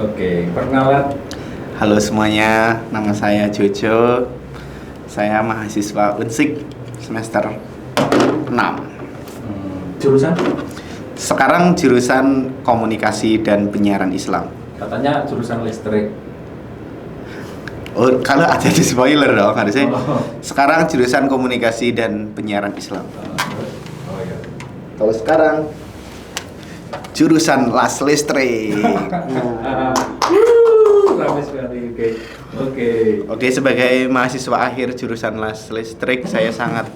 Oke, perkenalan. Halo semuanya, nama saya Jojo. Saya mahasiswa Unsik semester 6. Jurusan? Sekarang jurusan Komunikasi dan Penyiaran Islam. Katanya jurusan listrik. Oh, kalau ada di spoiler dong, harusnya. Oh. Sekarang jurusan Komunikasi dan Penyiaran Islam. Oh iya. Kalau sekarang jurusan Las Listrik. Ramai sekali. Oke. Oke, sebagai mahasiswa akhir jurusan Las Listrik, saya sangat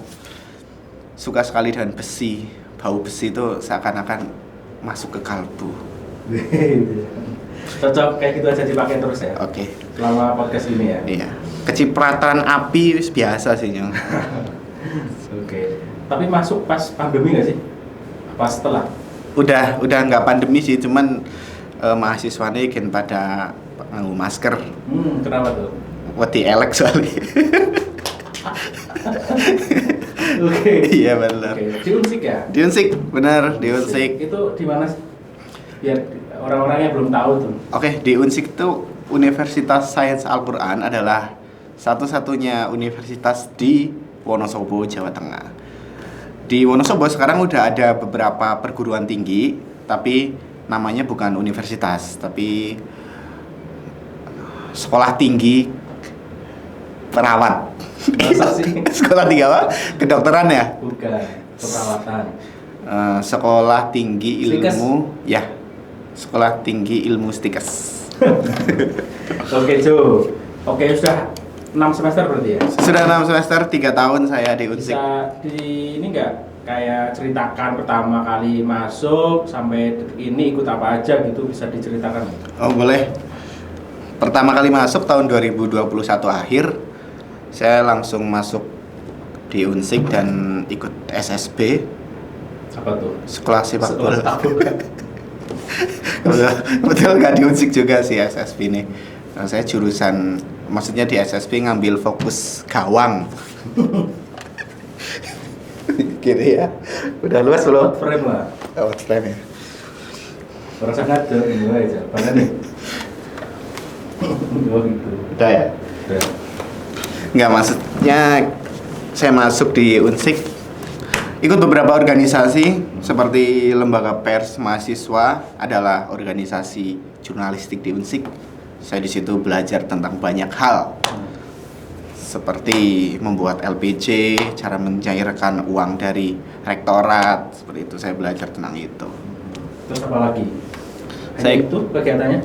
suka sekali dengan besi. Bau besi itu seakan-akan masuk ke kalbu. Cocok kayak gitu aja dipakai terus ya. Oke. Selama podcast ini ya. Iya. Kecipratan api biasa sih, Nyong. Oke. Tapi masuk pas pandemi nggak sih? Pas setelah? Udah nggak pandemi sih, cuman mahasiswanya kan pada nganggo masker. Kenapa tuh? Wedi elek soalnya. Oke. Iya benar. Oke. Di Unsik ya? Di Unsik, benar, di Unsik. Itu di mana sih? Biar orang-orang yang belum tahu tuh. Oke, di Unsik itu Universitas Sains Al-Quran adalah satu-satunya universitas di Wonosobo, Jawa Tengah. Di Wonosobo sekarang udah ada beberapa perguruan tinggi, tapi namanya bukan universitas, tapi sekolah tinggi perawat. Masa sih? Sekolah tinggi apa? Kedokteran ya? Bukan, keperawatan. Sekolah tinggi Stikes? ilmu, ya. Sekolah tinggi ilmu stikes. Oke, Jo. Oke, sudah 6 semester berarti ya? Sudah 6 semester, 3 tahun saya di Unsik. Bisa di ini enggak kayak ceritakan pertama kali masuk sampai detik ini ikut apa aja gitu, bisa diceritakan? Oh, boleh. Pertama kali masuk tahun 2021 akhir, saya langsung masuk di Unsik dan ikut SSB. Apa tuh? Sekolah sepak bola. Sekolah sepak bola. Betul nggak di Unsik juga sih SSB ini. Nah, saya jurusan, maksudnya di SSB ngambil fokus gawang. Gitu ya. Udah luas belum? Out frame lah. Out frame ya. Orang sangat mulai aja. Mana nih? Oh gitu. Udah ya. Udah. Nggak, maksudnya saya masuk di Unsik ikut beberapa organisasi seperti lembaga pers mahasiswa, adalah organisasi jurnalistik di Unsik. Saya di situ belajar tentang banyak hal, seperti membuat LPG, cara mencairkan uang dari rektorat, seperti itu. Saya belajar tentang itu. Terus apa lagi? Saya- Hanya itu kegiatannya?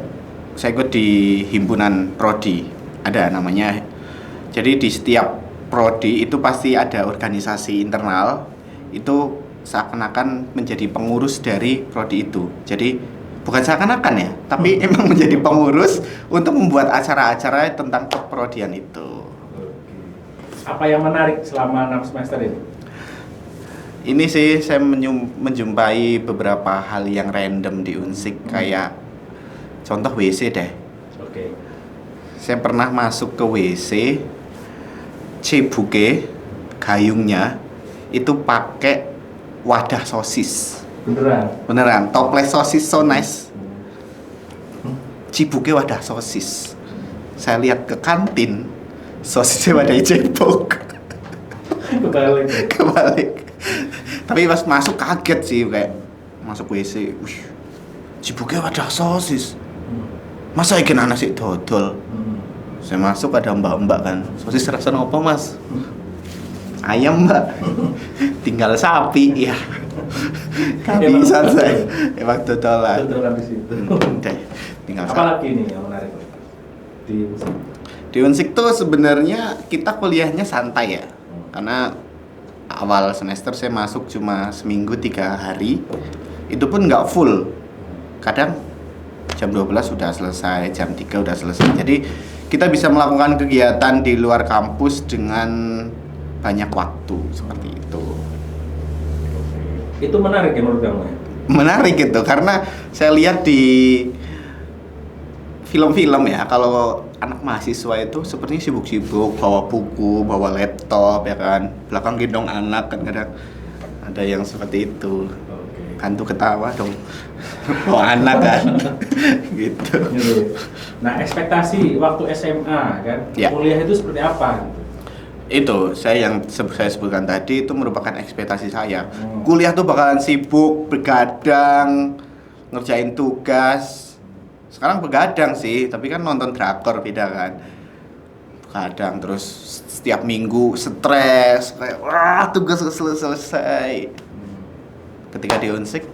Saya ikut di himpunan prodi, ada namanya. Jadi di setiap prodi itu pasti ada organisasi internal, itu seakan-akan menjadi pengurus dari prodi itu. Jadi bukan seakan-akan ya, tapi emang menjadi pengurus untuk membuat acara-acara tentang keprodian itu. Apa yang menarik selama 6 semester ini? Ini sih saya menjumpai beberapa hal yang random di Unsik, kayak contoh WC deh. Oke. Saya pernah masuk ke WC, cibuke gayungnya itu pakai wadah sosis. Beneran, toples sosis so nice. Cibuke wadah sosis. Saya lihat ke kantin, sosisnya wadah cebok. Kebalik. Tapi pas masuk kaget sih, kayak masuk WC, wih, cibuke wadah sosis. Masa ikan anak sih dodol. Saya masuk ada mbak-mbak kan, sosis rasa apa mas? Ayam mbak. Tinggal sapi ya. Kehabisan saya. Emang dodolan. Dodolan di situ. Deh, tinggal Apa sapi. lagi nih yang menarik di Unsik? Di Unsik tuh sebenarnya kita kuliahnya santai ya, karena awal semester saya masuk cuma seminggu 3 hari, itu pun nggak full. Kadang jam 12 sudah selesai, jam 3 udah selesai. Jadi kita bisa melakukan kegiatan di luar kampus dengan banyak waktu seperti itu. Itu menarik ya menurut kamu ya? Menarik gitu, karena saya lihat di film-film ya, kalau anak mahasiswa itu sepertinya sibuk-sibuk bawa buku, bawa laptop ya kan, belakang gendong anak kan, kadang ada yang seperti itu. Oke. bantu ketawa dong. Oh anak kan. Gitu. Gitu. Nah, ekspektasi waktu SMA kan, Ya. kuliah itu seperti apa? Itu saya sebutkan tadi itu merupakan ekspektasi saya. Kuliah tuh bakalan sibuk, begadang, ngerjain tugas. Sekarang begadang sih, tapi kan nonton drakor beda kan. Begadang terus setiap minggu stres, kayak wah tugas selesai. Ketika di Unsik,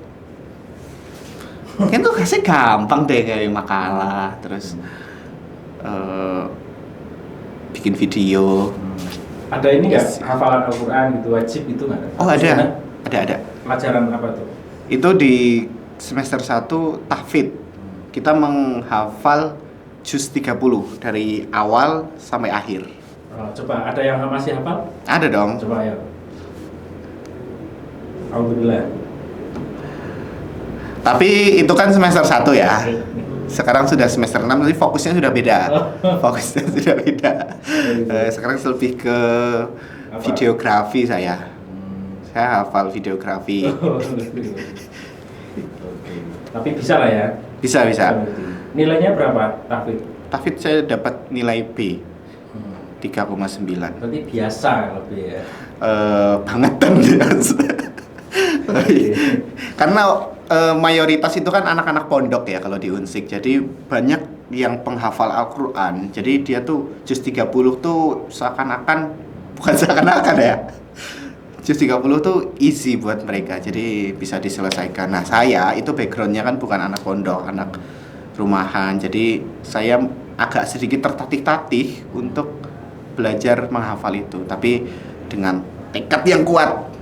kan tugasnya gampang deh kayak makalah, terus bikin video. Ada ini nggak Yes. hafalan Al-Quran gitu wajib itu nggak ada? Oh Maksudnya, ada. pelajaran apa tuh? Itu di semester 1 tahfidz. Kita menghafal juz 30 dari awal sampai akhir. Oh, coba ada yang masih hafal? Ada dong. Coba ya. Alhamdulillah. Tapi itu kan semester 1 ya. Sekarang sudah semester 6, jadi fokusnya sudah beda. Fokusnya sudah beda. Sekarang lebih ke Apa? videografi saya. Saya hafal videografi. Oke. Tapi bisa lah ya. Bisa. Nilainya berapa, Tafid? Tahfidz saya dapat nilai B 3,9. Berarti biasa lebih ya. Bangetan biasa. Karena mayoritas itu kan anak-anak pondok ya kalau di Unsik. Jadi banyak yang penghafal Al-Qur'an. Jadi dia tuh juz 30 tuh bukan seakan-akan ya. Juz 30 tuh easy buat mereka. Jadi bisa diselesaikan. Nah, saya itu backgroundnya kan bukan anak pondok, anak rumahan. Jadi saya agak sedikit tertatih-tatih untuk belajar menghafal itu. Tapi dengan tekad yang kuat.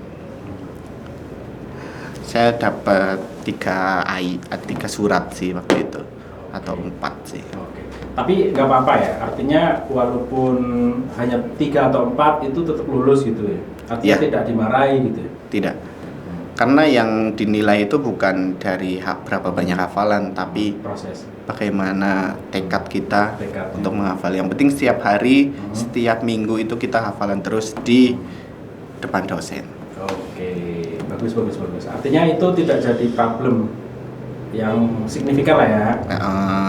Saya dapat 3 surat sih waktu itu atau 4 sih. Oke. Tapi nggak apa-apa ya. Artinya walaupun hanya 3 atau 4 itu tetap lulus gitu ya. Artinya Ya. tidak dimarahi gitu ya. Tidak. Karena yang dinilai itu bukan dari berapa banyak hafalan, tapi Proses. bagaimana tekad kita Tekadnya. untuk menghafal. Yang penting setiap hari, setiap minggu itu kita hafalan terus di depan dosen. Oke. Bagus. Artinya itu tidak jadi problem yang signifikan lah ya.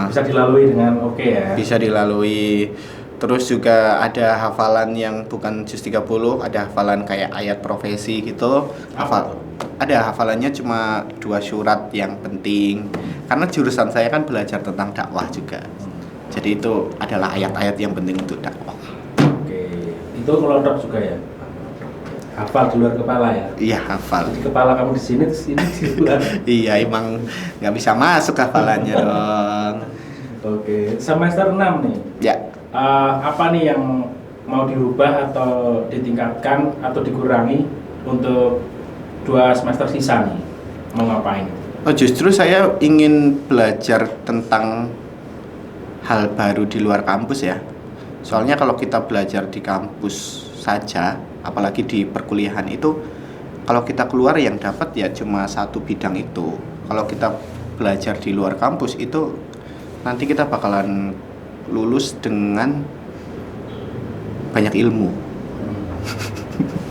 Bisa dilalui dengan oke ya. Bisa dilalui. Terus juga ada hafalan yang bukan juz 30, ada hafalan kayak ayat profesi gitu. Ada hafalannya cuma 2 surat yang penting. Karena jurusan saya kan belajar tentang dakwah juga. Jadi itu adalah ayat-ayat yang penting untuk dakwah. Oke. Itu ngelodok juga ya. Hafal di luar kepala ya. Iya, hafal. Di kepala kamu di sini terus ini di luar. Iya, emang nggak bisa masuk hafalannya dong. Oke. Semester 6 nih. Ya, Apa nih yang mau dirubah atau ditingkatkan atau dikurangi untuk 2 semester sisa nih? Mau ngapain? oh justru saya ingin belajar tentang hal baru di luar kampus ya. Soalnya kalau kita belajar di kampus saja, apalagi di perkuliahan itu, kalau kita keluar yang dapat ya cuma satu bidang itu. Kalau kita belajar di luar kampus itu, nanti kita bakalan lulus dengan banyak ilmu.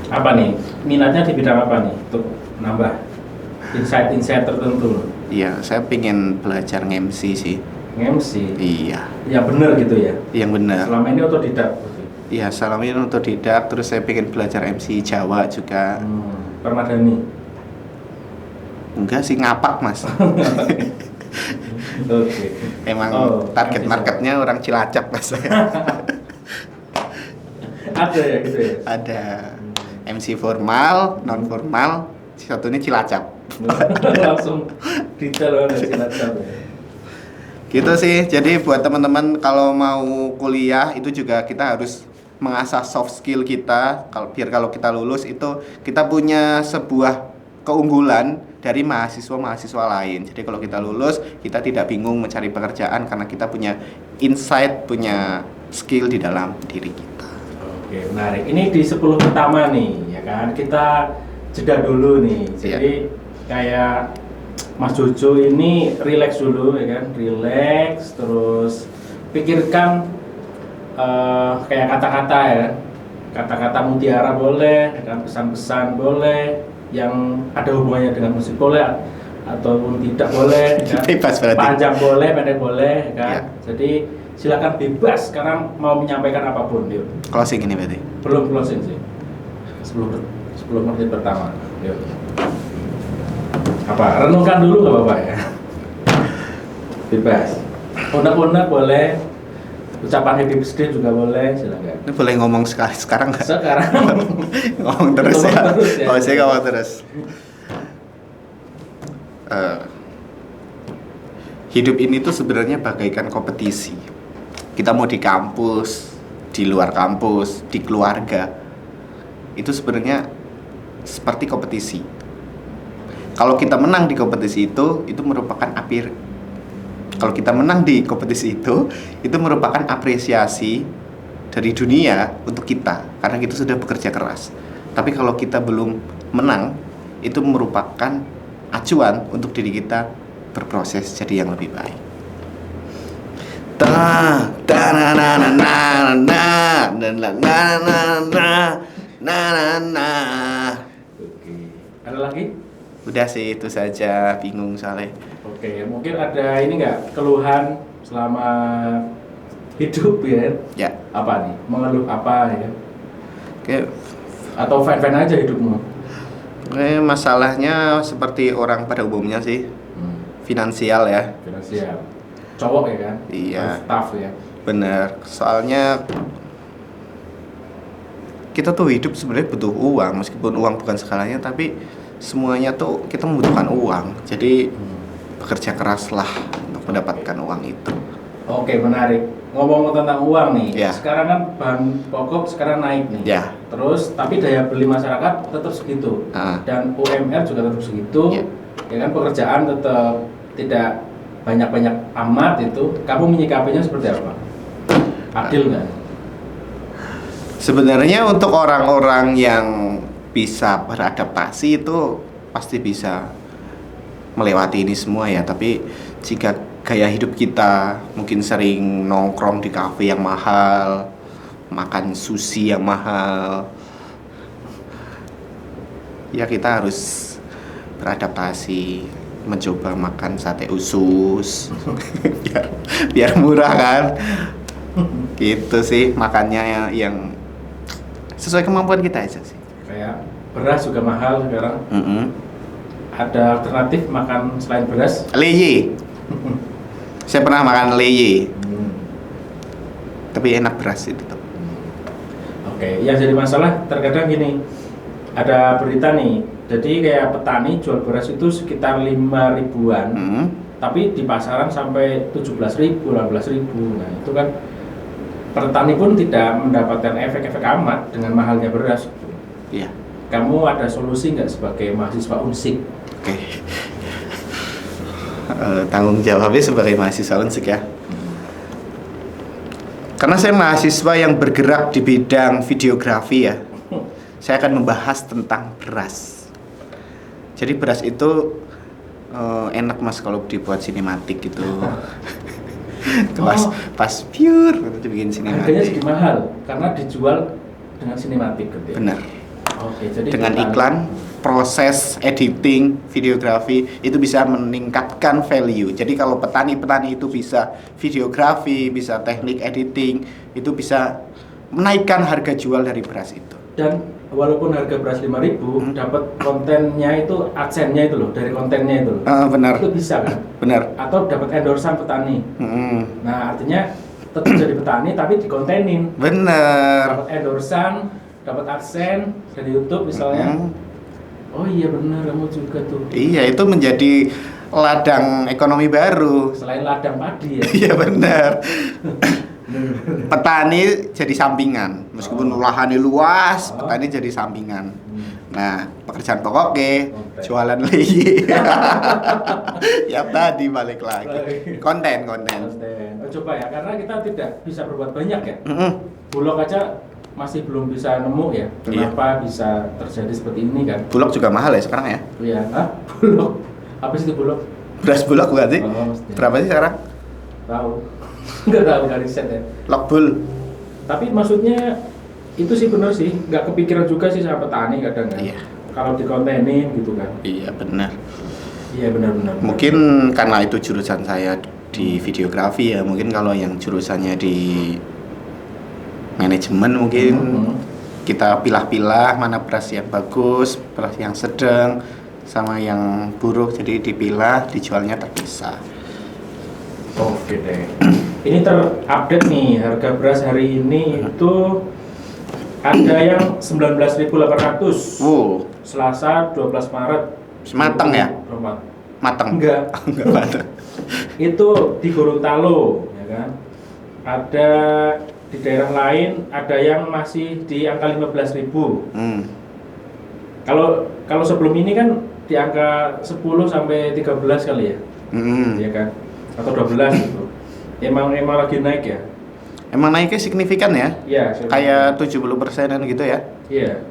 Apa nih? Minatnya di bidang apa nih? Untuk nambah insight-insight tertentu. Iya, saya pengen belajar nge-MC sih. MC. Iya, Ya bener gitu ya. yang benar. Selama ini otodidak. Iya, selama ini otodidak, terus saya pengen belajar MC Jawa juga. Permadani. Enggak sih, ngapak mas. Oke. Emang target MC marketnya orang Cilacap mas. Ada ya gitu ya. Ada MC formal, non formal, satu ini Cilacap. Langsung detail banget Cilacap ya. Gitu sih. Jadi buat teman-teman kalau mau kuliah itu juga kita harus mengasah soft skill kita. Biar kalau kita lulus itu kita punya sebuah keunggulan dari mahasiswa lain. Jadi kalau kita lulus, kita tidak bingung mencari pekerjaan karena kita punya insight, punya skill di dalam diri kita. Oke, menarik. Ini di 10 pertama nih, ya kan? Kita jeda dulu nih. Jadi kayak Mas Jojo ini relax dulu, ya kan? Relax, terus pikirkan kayak kata-kata ya kan? Kata-kata mutiara boleh, ya kan? Pesan-pesan boleh, yang ada hubungannya dengan musik boleh ataupun tidak boleh ya. Bebas berarti. Panjang boleh, pendek boleh kan. Ya. Jadi silakan bebas sekarang mau menyampaikan apapun, yuk. Closing ini berarti. Belum closing sih. 10 menit pertama. Yuk. Apa? Renungkan dulu nggak apa-apa ya. Bebas. Unek-unek boleh. Ucapan happy birthday juga boleh, silakan. Ini boleh ngomong sekali sekarang nggak? Sekarang Ngomong terus ya. Ngomong terus ya. Oh, saya ngomong terus. Hidup ini tuh sebenarnya bagaikan kompetisi. Kita mau di kampus, di luar kampus, di keluarga, itu sebenarnya seperti kompetisi. Kalau kita menang di kompetisi itu merupakan kalau kita menang di kompetisi itu merupakan apresiasi dari dunia untuk kita karena kita sudah bekerja keras. Tapi kalau kita belum menang, itu merupakan acuan untuk diri kita berproses jadi yang lebih baik. Oke. Ada lagi? Udah sih, itu saja. Bingung soalnya. Oke, mungkin ada ini nggak keluhan selama hidup ya? Ya. Apa nih? Mengeluh apa ya? Oke. Atau fine-fine aja hidupmu? Masalahnya seperti orang pada umumnya sih, finansial ya. Finansial. Cowok ya kan? Iya. Tough ya. Bener. Soalnya kita tuh hidup sebenarnya butuh uang, meskipun uang bukan segalanya, tapi semuanya tuh kita membutuhkan uang. Jadi bekerja keraslah untuk mendapatkan uang itu. Oke, menarik. Ngomong tentang uang nih, Ya. sekarang kan bahan pokok sekarang naik nih. Ya. Terus, tapi daya beli masyarakat tetap segitu. Dan UMR juga tetap segitu. Ya kan, pekerjaan tetap tidak banyak-banyak amat itu. Kamu menyikapinya seperti apa? Adil nggak? Sebenarnya untuk orang-orang yang bisa beradaptasi itu pasti bisa melewati ini semua ya. Tapi jika gaya hidup kita mungkin sering nongkrong di kafe yang mahal, makan sushi yang mahal, ya kita harus beradaptasi, mencoba makan sate usus biar murah kan. Gitu sih, makannya yang sesuai kemampuan kita aja sih. Kayak beras juga mahal sekarang. Ada alternatif makan selain beras? Leye. Saya pernah makan leye. Tapi enak beras itu tuh. Oke, yang jadi masalah terkadang gini. Ada berita nih. Jadi kayak petani jual beras itu sekitar 5 ribuan. Tapi di pasaran sampai 17.000, 18.000. Nah, itu kan petani pun tidak mendapatkan efek-efek amat dengan mahalnya beras. Iya. Kamu ada solusi nggak sebagai mahasiswa Unsik? Oke. Tanggung jawabnya sebagai mahasiswa Unsik ya. Karena saya mahasiswa yang bergerak di bidang videografi ya. Saya akan membahas tentang beras. Jadi beras itu enak mas kalau dibuat sinematik gitu. Pas pure itu bikin sinematik. Harganya sedikit mahal karena dijual dengan sinematik gitu ya? Benar. Oke, jadi dengan iklan, proses editing, videografi itu bisa meningkatkan value. Jadi kalau petani-petani itu bisa videografi, bisa teknik editing, itu bisa menaikkan harga jual dari beras itu. Dan walaupun harga beras 5.000, dapat kontennya itu, adsense-nya itu loh, dari kontennya itu loh. Benar. Itu bisa kan? Benar. Atau dapat endorsan petani. Nah, artinya tetap jadi petani tapi dikontenin. Benar. Dapat endorsan, dapat adsense dari YouTube misalnya. Oh iya benar, kamu juga tuh. Iya, itu menjadi ladang ekonomi baru. Selain ladang padi ya. Iya benar. Petani jadi sampingan, meskipun lahannya luas, petani jadi sampingan. Nah, pekerjaan pokoknya jualan lagi. Ya tadi balik lagi. Konten. Oh, coba ya, karena kita tidak bisa berbuat banyak ya. Bulog aja masih belum bisa nemu ya. Kenapa bisa terjadi seperti ini kan? Bulog juga mahal ya sekarang ya? Iya, bulog. Apa sih itu bulog? Beras bulog bukan sih? Berapa sih sekarang? Tahu. Nggak tahu, nggak riset ya. Lokbul. Tapi maksudnya itu sih benar sih, nggak kepikiran juga sih sama petani kadang kan. Iya. kalau dikontenin gitu kan. Iya benar. Iya benar-benar. Mungkin karena itu jurusan saya di videografi ya, mungkin kalau yang jurusannya di manajemen mungkin kita pilah-pilah mana beras yang bagus, beras yang sedang, sama yang buruk, jadi dipilah, dijualnya terpisah. Oke deh. Ini terupdate nih harga beras hari ini itu ada yang 19.800. Wow, Selasa 12 Maret. matang ya? Matang? Enggak. Enggak matang. Itu di Gorontalo, ya kan? Ada di daerah lain ada yang masih di angka 15.000. Kalau sebelum ini kan di angka 10 sampai 13 kali ya. Ya kan? Atau 12 gitu. Emang lagi naik ya? Emang naiknya signifikan ya? Iya, kayak 70%-an gitu ya? Iya.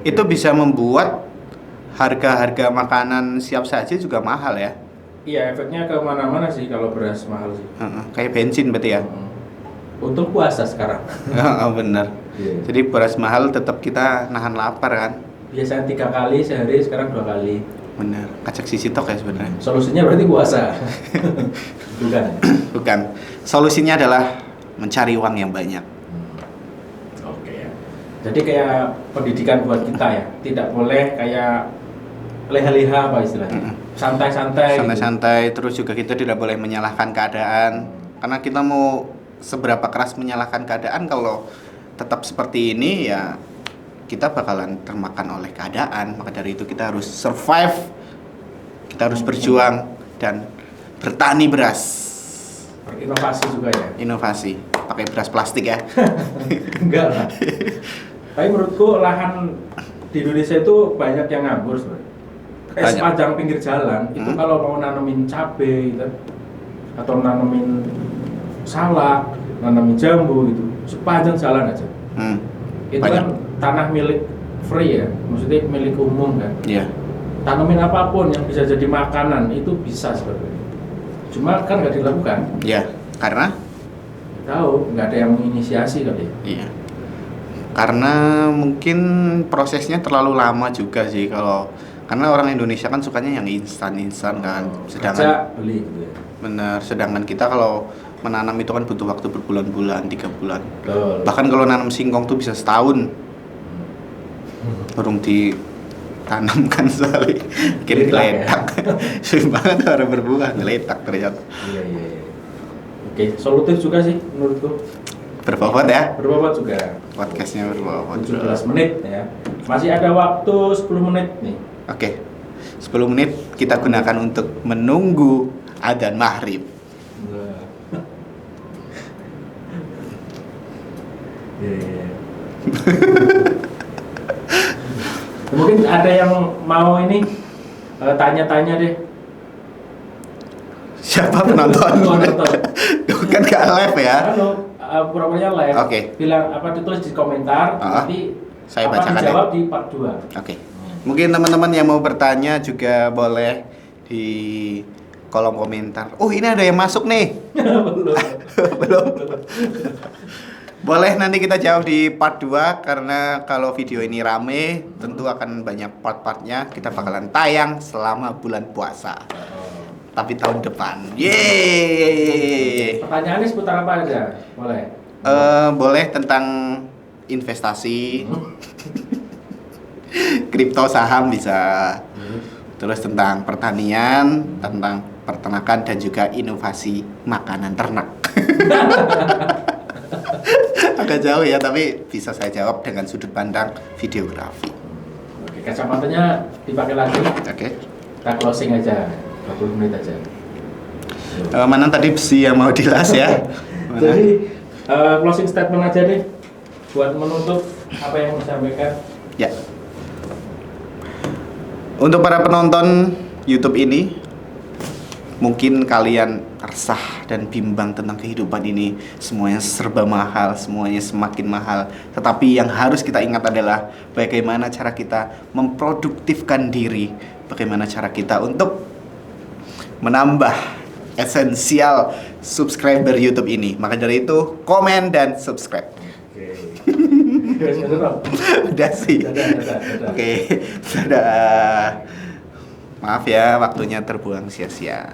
Itu bisa membuat harga-harga makanan siap saji juga mahal ya? Iya, efeknya ke mana-mana sih kalau beras mahal sih. Kayak bensin berarti ya? Untung puasa sekarang. Bener. Yeah. Jadi beras mahal tetap kita nahan lapar kan? Biasanya 3 kali sehari, sekarang 2 kali. Bener, kacak sisi tok ya sebenarnya. Solusinya berarti puasa. Bukan. Bukan. Solusinya adalah mencari uang yang banyak. Oke ya. Jadi kayak pendidikan buat kita ya, tidak boleh kayak leha-leha apa istilahnya. Santai-santai. Santai-santai, terus juga kita tidak boleh menyalahkan keadaan. Karena kita mau seberapa keras menyalahkan keadaan, kalau tetap seperti ini ya kita bakalan termakan oleh keadaan. Maka dari itu kita harus survive, kita harus berjuang dan bertani beras. Berinovasi juga ya. Inovasi, pakai beras plastik ya. Enggak lah. Tapi menurutku lahan di Indonesia itu banyak yang nganggur sebenarnya. Kayak sepanjang pinggir jalan itu kalau mau nanemin cabai gitu, atau nanemin salak, nanemin jambu gitu, sepanjang jalan aja. Itu banyak. Kan tanah milik free ya, maksudnya milik umum kan. Iya. Tanemin apapun yang bisa jadi makanan itu bisa sebenarnya. Cuma kan nggak dilakukan. Iya, karena? Tahu, nggak ada yang menginisiasi kali. Iya. Karena mungkin prosesnya terlalu lama juga sih, karena orang Indonesia kan sukanya yang instan kan. Sedangkan beli gitu ya. Benar, sedangkan kita kalau menanam itu kan butuh waktu berbulan-bulan, 3 bulan. Betul. Bahkan kalau nanam singkong tuh bisa setahun. Burung ditanamkan sekali, kira geletak. Sulit banget orang berbuah, geletak ternyata. Iya. Oke, solutif juga sih menurutku. Berbobot ya? Berbobot juga. Podcastnya berbobot. 17 menit ya. Masih ada waktu 10 menit nih. Oke. 10 menit kita gunakan untuk menunggu adzan maghrib. Iya. Mungkin ada yang mau ini tanya-tanya deh. Siapa penonton? Kan gak live ya? Pura-puranya live. Oke. Bilang apa, ditulis di komentar, nanti saya bacakan dijawab di part 2. Oke. Mungkin teman-teman yang mau bertanya juga boleh di kolom komentar. Oh, ini ada yang masuk nih. Belum. Boleh nanti kita jawab di part 2, karena kalau video ini rame tentu akan banyak part-partnya. Kita bakalan tayang selama bulan puasa. Tapi tahun depan. Yeay. Pertanyaannya seputar apa aja? Boleh. Boleh tentang investasi. Kripto, saham bisa. Terus tentang pertanian, tentang peternakan, dan juga inovasi makanan ternak. Agak jauh ya, tapi bisa saya jawab dengan sudut pandang videografi. Oke, kacamatanya dipakai lagi. Oke. Kita closing aja, 20 menit aja. Mana tadi besi yang mau dilas ya? Jadi closing statement aja nih buat menutup apa yang mau disampaikan. Ya. Untuk para penonton YouTube ini, mungkin kalian resah dan bimbang tentang kehidupan ini. Semuanya serba mahal, semuanya semakin mahal. Tetapi yang harus kita ingat adalah bagaimana cara kita memproduktifkan diri, bagaimana cara kita untuk menambah esensial subscriber YouTube ini. Maka dari itu, komen dan subscribe. Oke. Wis ngono to. Udah sih. Dadah. Oke, dadah. Maaf ya waktunya terbuang sia-sia.